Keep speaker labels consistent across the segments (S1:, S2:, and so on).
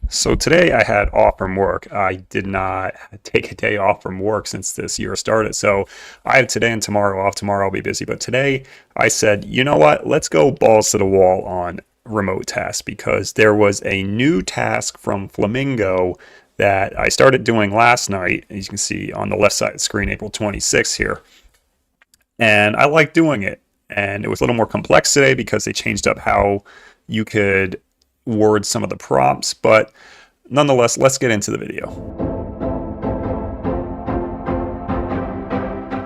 S1: So today I had off from work. I did not take a day off from work since this year started. So I have today and tomorrow off. Tomorrow I'll be busy. But today I said, you know what? Let's go balls to the wall on remote tasks because there was a new task from Flamingo that I started doing last night. As you can see on the left side of the screen, April 26th here. And I like doing it. And it was a little more complex today because they changed up how you could word some of the prompts, but nonetheless, let's get into the video.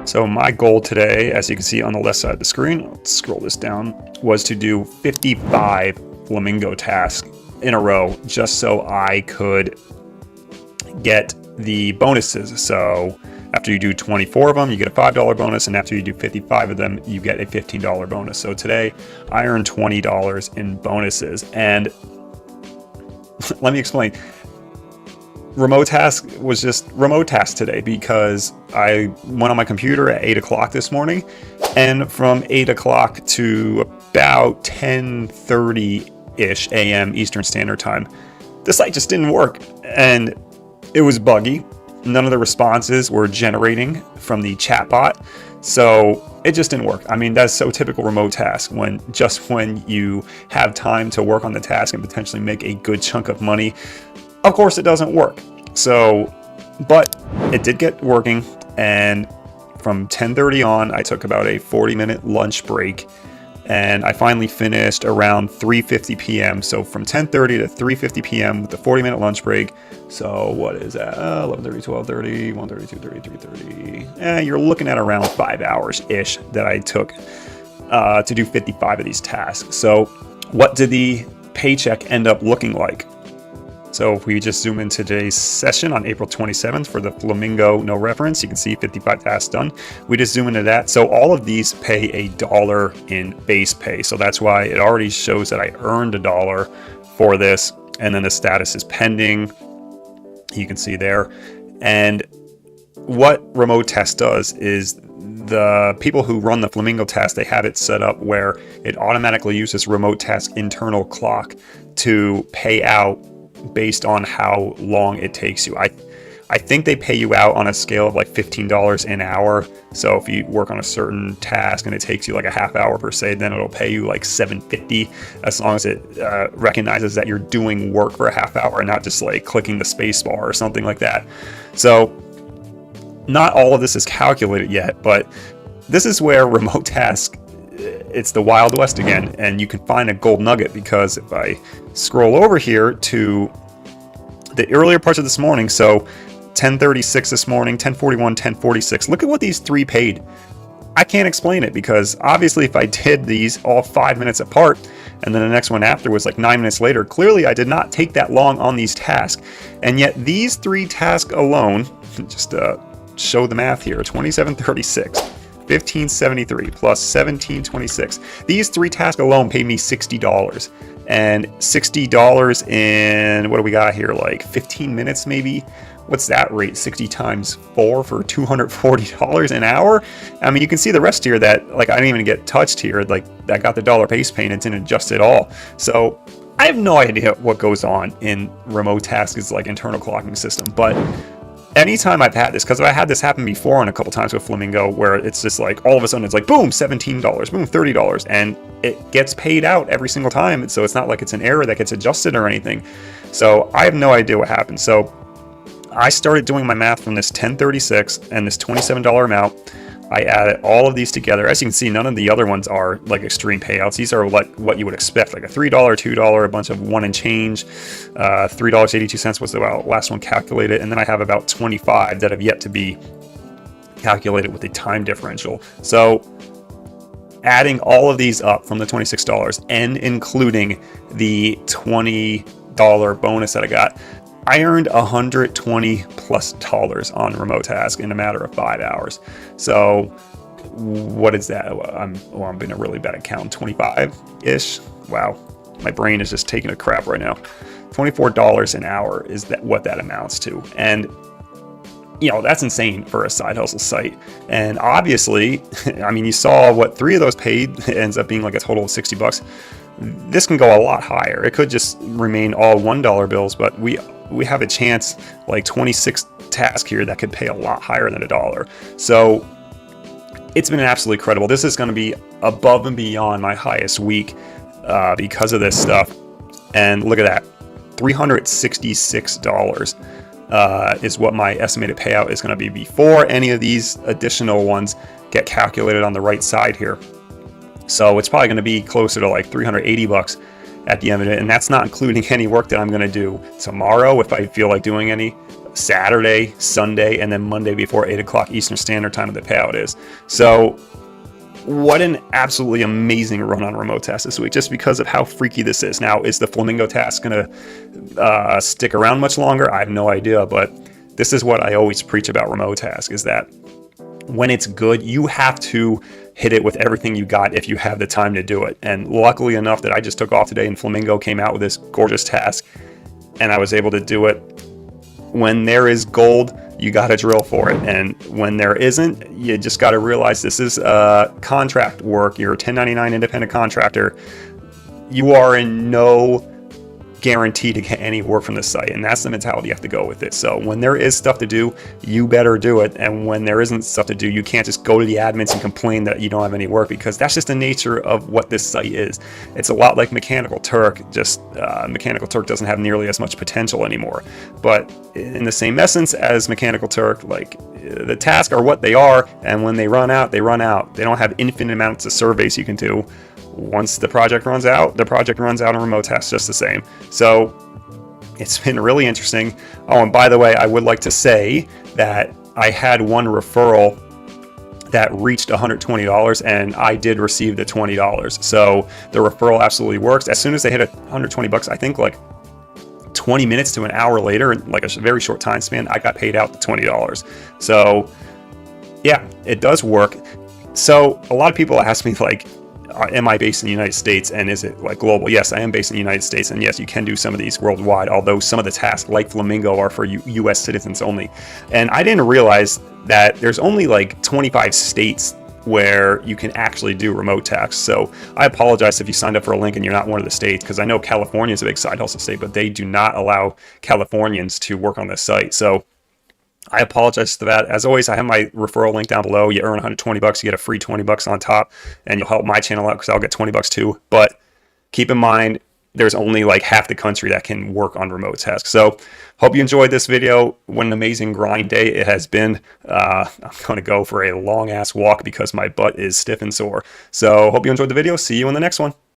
S1: So my goal today, as you can see on the left side of the screen, let's scroll this down, was to do 55 Flamingo tasks in a row just so I could get the bonuses. So after you do 24 of them, you get a $5 bonus, and after you do 55 of them, you get a $15 bonus. So today, I earned $20 in bonuses. And let me explain. Remotask was just Remotask today because I went on my computer at 8 o'clock this morning, and from 8 o'clock to about 10:30-ish a.m. Eastern Standard Time, the site just didn't work, and it was buggy. None of the responses were generating from the chatbot, so it just didn't work. I mean, that's so typical Remotask when you have time to work on the task and potentially make a good chunk of money. Of course, it doesn't work. So, but it did get working, and from 10:30 on, I took about a 40-minute lunch break, and I finally finished around 3:50 p.m. So from 10:30 to 3:50 p.m. with the 40-minute lunch break. So what is that? 11:30, 12:30, 1:30, 2:30, 3:30. You're looking at around 5 hours-ish that I took to do 55 of these tasks. So what did the paycheck end up looking like? So if we just zoom into today's session on April 27th for the Flamingo no reference, you can see 55 tasks done. We just zoom into that. So all of these pay $1 in base pay. So that's why it already shows that I earned $1 for this. And then the status is pending. You can see there. And what Remotasks does is the people who run the Flamingo task, they have it set up where it automatically uses Remotask internal clock to pay out based on how long it takes you. I think they pay you out on a scale of like $15 an hour. So if you work on a certain task and it takes you like a half hour per se, then it'll pay you like $7.50 as long as it recognizes that you're doing work for a half hour and not just like clicking the space bar or something like that. So not all of this is calculated yet, but this is where Remotask, it's the Wild West again, and you can find a gold nugget because if I scroll over here to the earlier parts of this morning, so 10:36 this morning, 10:41, 10:46, look at what these three paid. I can't explain it because obviously if I did these all 5 minutes apart and then the next one after was like 9 minutes later, clearly I did not take that long on these tasks. And yet these three tasks alone, just show the math here, 2736. 1573 plus 1726. These three tasks alone paid me $60. And $60 in, what do we got here? Like 15 minutes maybe? What's that rate? 60 times 4 for $240 an hour? I mean, you can see the rest here that like I didn't even get touched here. Like that got the dollar base pay and it didn't adjust at all. So I have no idea what goes on in Remotasks' like internal clocking system, but anytime I've had this, because I had this happen before on a couple times with Flamingo, where it's just like all of a sudden it's like boom, $17, boom, $30, and it gets paid out every single time. So it's not like it's an error that gets adjusted or anything. So I have no idea what happened. So I started doing my math from this 1036 and this $27 amount. I added all of these together. As you can see, none of the other ones are like extreme payouts. These are like what you would expect, like a $3, $2, a bunch of one and change. $3.82 was the last one calculated. And then I have about 25 that have yet to be calculated with the time differential. So adding all of these up from the $26 and including the $20 bonus that I got, I earned $120+ on Remotask in a matter of 5 hours. So what is that? I'm being a really bad account. 25-ish. Wow, my brain is just taking a crap right now. $24 an hour is what that amounts to, and you know, that's insane for a side hustle site. And obviously, I mean, you saw what 3 of those paid. It ends up being like a total of $60. This can go a lot higher. It could just remain all $1 bills, but we have a chance, like 26 tasks here, that could pay a lot higher than $1. So it's been absolutely incredible. This is going to be above and beyond my highest week because of this stuff. And look at that, $366 is what my estimated payout is going to be before any of these additional ones get calculated on the right side here. So it's probably going to be closer to like 380 bucks at the end of it, and that's not including any work that I'm going to do tomorrow if I feel like doing any, Saturday, Sunday, and then Monday before 8 o'clock Eastern Standard Time the payout is. So what an absolutely amazing run on Remotasks this week, just because of how freaky this is. Now, is the Flamingo task going to stick around much longer? I have no idea, but this is what I always preach about Remotasks, is that when it's good, you have to hit it with everything you got if you have the time to do it. And luckily enough that I just took off today and Flamingo came out with this gorgeous task, and I was able to do it. When there is gold, you got to drill for it. And when there isn't, you just got to realize this is contract work. You're a 1099 independent contractor. You are in no guarantee to get any work from the site, and that's the mentality you have to go with it. So when there is stuff to do, you better do it, and when there isn't stuff to do, you can't just go to the admins and complain that you don't have any work, because that's just the nature of what this site is. It's a lot like Mechanical Turk, just Mechanical Turk doesn't have nearly as much potential anymore, but in the same essence as Mechanical Turk, like, the tasks are what they are, and when they run out, they run out. They don't have infinite amounts of surveys you can do. Once the project runs out, the project runs out on Remotasks just the same. So it's been really interesting. Oh, and by the way, I would like to say that I had one referral that reached $120, and I did receive the $20. So the referral absolutely works. As soon as they hit $120, I think like 20 minutes to an hour later, like a very short time span, I got paid out the $20. So yeah, it does work. So a lot of people ask me, like, am I based in the United States, and is it like global? Yes, I am based in the United States, and yes, you can do some of these worldwide, although some of the tasks like Flamingo are for US citizens only. And I didn't realize that there's only like 25 states where you can actually do Remotasks. So I apologize if you signed up for a link and you're not one of the states, because I know California is a big side hustle state, but they do not allow Californians to work on this site. So I apologize for that. As always, I have my referral link down below. You earn $120, you get a free $20 on top, and you'll help my channel out because I'll get $20 too. But keep in mind, there's only like half the country that can work on Remotasks. So hope you enjoyed this video. What an amazing grind day it has been. I'm going to go for a long ass walk because my butt is stiff and sore. So hope you enjoyed the video. See you in the next one.